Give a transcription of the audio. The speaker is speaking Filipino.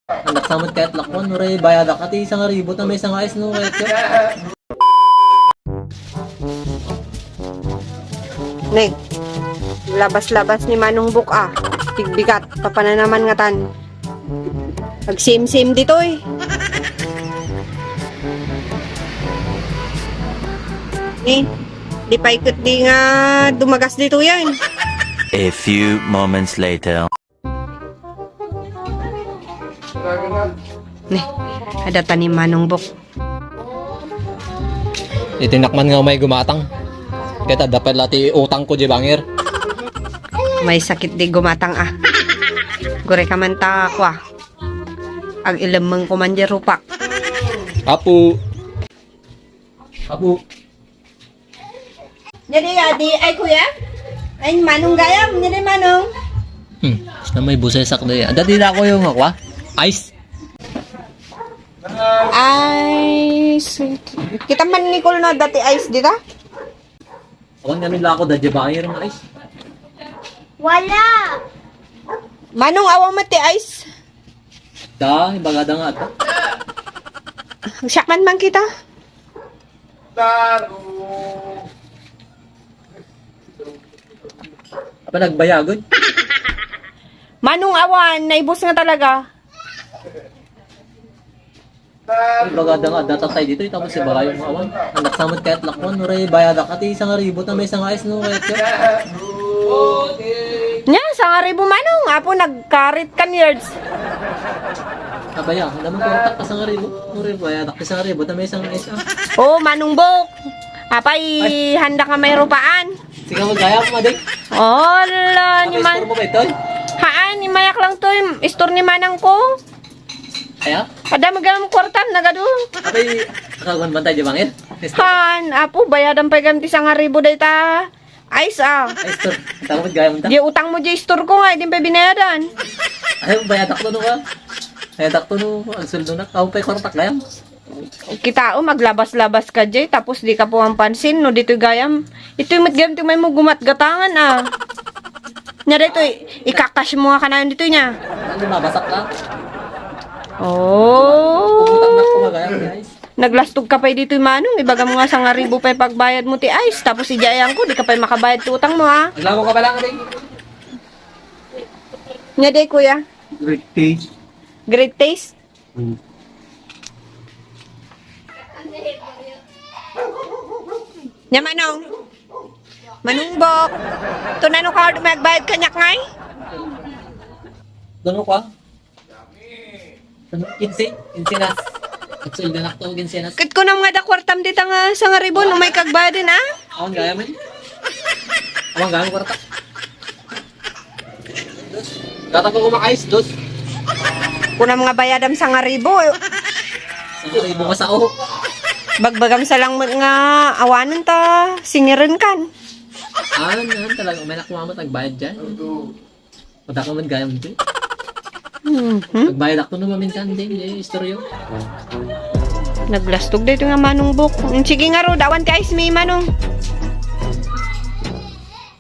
Anak samot kahit lakon, uray bayada ka ti isang ribot na may isang ayos no kahit ka. Neng, labas-labas ni Manong Buk ah. Tigbigat, papananaman nga tan. Pag-sim-sim dito eh. Di pa ikot di nga dumagas dito yan. A few moments later. Ada ni Manong Buk. Itinakman nga may gumatang. Kaya dapat lati utang ko di bangir. May sakit di gumatang ah. Gure ka man ta ako ah. Ang ilamang ko man di rupak. Apu. Apu. Jadi adi ay kuya? Ay Manong gayam, jadi Manong. Na may busay sakdo yan. Dati na ako yung akwa. Ice. Ice. Kita man Nicole no dati ice dita? Awan nga nila ako dadya bangir ng ice. Wala. Manong awang mati ice. Da, ibagada nga ata. Syakman man kita. Apa nagbayagod? Manong awan, naibos nga talaga. Ibagada nga datatay dito. Tapos si baka yung awan. Anak samot kahit lakon, uray bayada ka ti isang ribot na may isang ayos no kahit ka. Nya, sa ribo Manong, apo nagkarit kan yards. Abaya, naman kurtak ka sa ribot. Uray bayada ka isang ribot na may isang ayos ah. Oh, Manong Buk. Apay, handa ka may rupaan. Sige mo gaya mo madik. Hola, ni Store man. mo ba ito? Haan, ni mayak lang to, store ni Manang ko. Kaya? Ada magam kwartam nagado. Apay, nakaguan bantay di bangir? Han, apo bayadan pa ganti sa nga ribo data. Ice ah. Ay, store. Tapos gaya mo ta. Di utang mo di store ko nga, di pa binayadan. Ay, bayadak to no ka. Bayadak to no. Ang suldo na. Ako pa'y kurtak gayam. Kita o maglabas-labas ka jay, tapos di ka po ang pansin, no, dito gayam. Ito yung matgam, ito may mo gumat-gatangan ah. Nya dito, ikakash mo nga ka na dito niya. Ano, mabasak ka? Pumutang na Oh. ko magayam guys. Naglastog ka pa dito Manong, ibaga mo nga sa nga ribo pa pagbayad mo ti ice, tapos ijayang ko, di ka pa makabayad ti utang mo ha. Naglago ka ba lang rin? Nya day kuya, Great taste. great taste. Nya Manong. Manong Bok. To nano ka magbayad kanyak ngay? Doon ka? 15? 15 na. Nagsuldo na ko 15 na. Kit ko na mga da kwartam dito nga sa nga ribo, no may kagbayad din ah. Awang gaya man. Awang gaya mo kwarta. Gata ko kumakais, dos. Kuna mga bayadam sa nga ribo, Sa ibo ka sa o. bagbagam sa lang nga awanan ta, singirin kan. Yan talaga. May nakuha mo tagbayad dyan. Pata ka man gaya mo dito. Pagbayad ako naman minsan din. Istoryo. Naglastog dito nga Manong Bok. Sige nga ro, dawan ka ice may Manong.